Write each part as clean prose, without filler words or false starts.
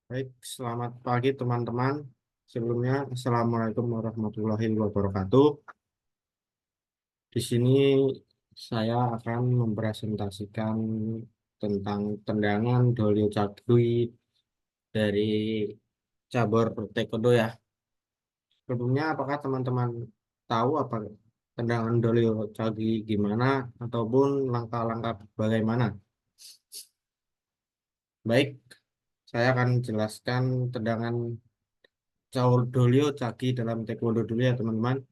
Baik, selamat pagi teman-teman. Sebelumnya, Assalamualaikum warahmatullahi wabarakatuh. Di sini saya akan mempresentasikan tentang tendangan Dolio Cagui dari cabur taekwondo ya. Sebelumnya, apakah teman-teman tahu apa tendangan Dolio Cagui gimana ataupun langkah-langkah bagaimana? Baik, saya akan jelaskan tendangan cabur Dolio Cagui dalam taekwondo dulu ya teman-teman.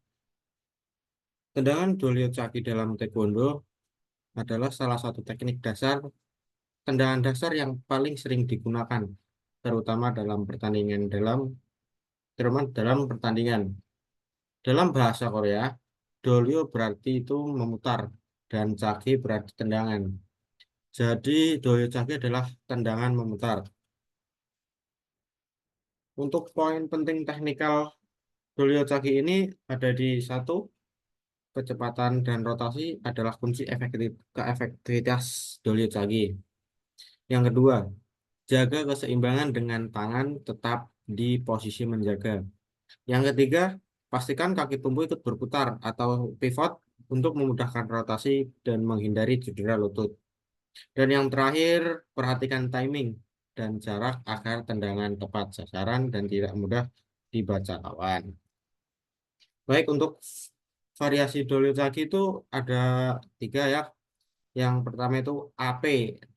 Tendangan Dolio Caki dalam Taekwondo adalah salah satu teknik dasar, tendangan dasar yang paling sering digunakan, terutama dalam pertandingan dalam pertandingan. Dalam bahasa Korea, Dolio berarti itu memutar dan Caki berarti tendangan. Jadi Dolio Caki adalah tendangan memutar. Untuk poin penting teknikal Dolio Caki ini ada di satu, kecepatan dan rotasi adalah kunci keefektivitas Dolio Caki. Yang kedua, jaga keseimbangan dengan tangan tetap di posisi menjaga. Yang ketiga, pastikan kaki tumbuh ikut berputar atau pivot untuk memudahkan rotasi dan menghindari cedera lutut. Dan yang terakhir, perhatikan timing dan jarak agar tendangan tepat sasaran dan tidak mudah dibaca lawan. Baik, untuk variasi Doryuchaki itu ada tiga ya. Yang pertama itu AP,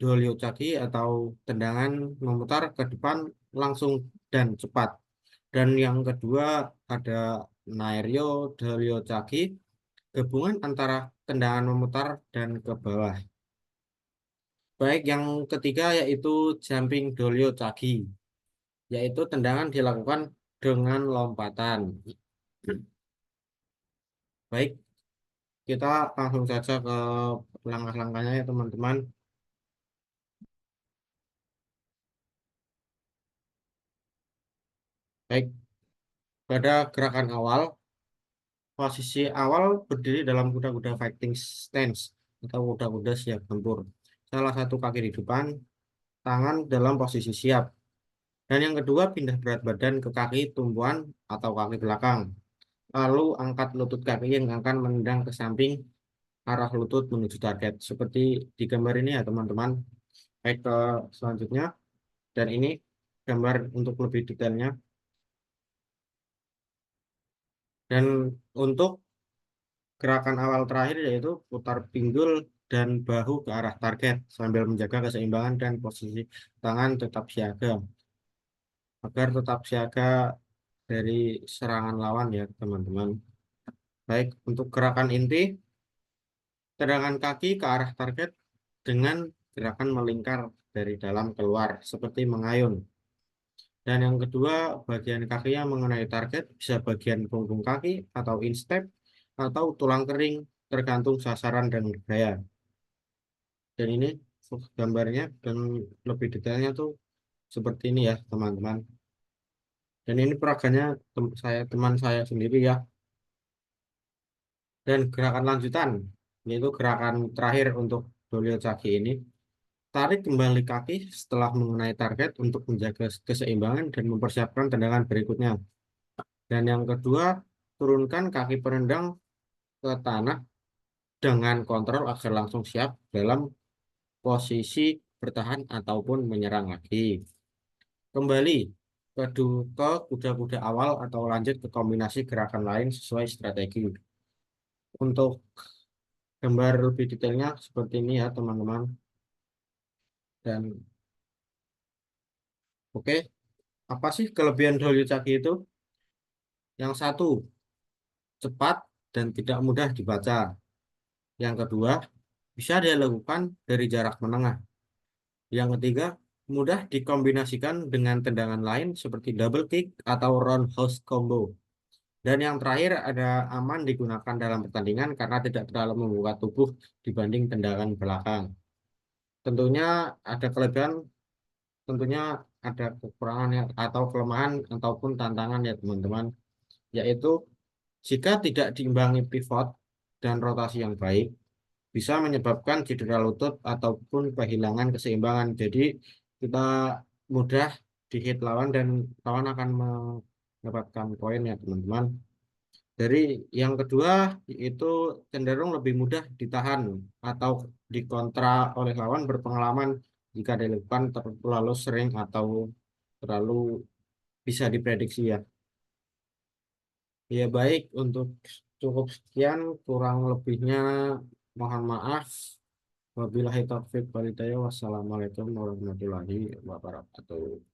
Doryuchaki atau tendangan memutar ke depan langsung dan cepat. Dan yang kedua ada Nairyo Doryuchaki, gabungan antara tendangan memutar dan ke bawah. Baik, yang ketiga yaitu Jumping Doryuchaki, yaitu tendangan dilakukan dengan lompatan. Baik, kita langsung saja ke langkah-langkahnya ya teman-teman. Baik, pada gerakan awal, posisi awal berdiri dalam kuda-kuda fighting stance atau kuda-kuda siap tempur. Salah satu kaki di depan, tangan dalam posisi siap. Dan yang kedua, pindah berat badan ke kaki tumpuan atau kaki belakang. Lalu angkat lutut kaki yang akan menendang ke samping arah lutut menuju target. Seperti di gambar ini ya teman-teman. Baik ke selanjutnya. Dan ini gambar untuk lebih detailnya. Dan untuk gerakan awal terakhir yaitu putar pinggul dan bahu ke arah target sambil menjaga keseimbangan dan posisi tangan tetap siaga agar tetap siaga dari serangan lawan ya teman-teman. Baik, untuk gerakan inti, tendangan kaki ke arah target dengan gerakan melingkar dari dalam keluar seperti mengayun. Dan yang kedua, bagian kaki yang mengenai target bisa bagian punggung kaki atau instep atau tulang kering tergantung sasaran dan gaya. Dan ini gambarnya dan lebih detailnya tuh seperti ini ya teman-teman. Dan ini peragannya teman saya sendiri ya. Dan gerakan lanjutan yaitu gerakan terakhir untuk Dolio Caki ini. Tarik kembali kaki setelah mengenai target untuk menjaga keseimbangan dan mempersiapkan tendangan berikutnya. Dan yang kedua, turunkan kaki penendang ke tanah dengan kontrol agar langsung siap dalam posisi bertahan ataupun menyerang lagi. Kembali ke kuda-kuda awal atau lanjut ke kombinasi gerakan lain sesuai strategi. Untuk gambar lebih detailnya seperti ini ya teman-teman. Dan oke, apa sih kelebihan Doryuchaki itu? Yang satu, cepat dan tidak mudah dibaca. Yang kedua, bisa dilakukan dari jarak menengah. Yang ketiga, mudah dikombinasikan dengan tendangan lain seperti double kick atau roundhouse combo. Dan yang terakhir ada aman digunakan dalam pertandingan karena tidak terlalu membuka tubuh dibanding tendangan belakang. Tentunya ada kelebihan, tentunya ada kekurangan atau kelemahan ataupun tantangan ya teman-teman. Yaitu jika tidak diimbangi pivot dan rotasi yang baik, bisa menyebabkan cedera lutut ataupun kehilangan keseimbangan. Jadi kita mudah di hit lawan dan lawan akan mendapatkan poin ya teman-teman. Dari yang kedua itu cenderung lebih mudah ditahan atau dikontra oleh lawan berpengalaman jika dilakukan terlalu sering atau terlalu bisa diprediksi ya. Ya baik untuk cukup sekian kurang lebihnya mohon maaf. Wabillahi taufiq walhidayah. Wassalamualaikum warahmatullahi wabarakatuh.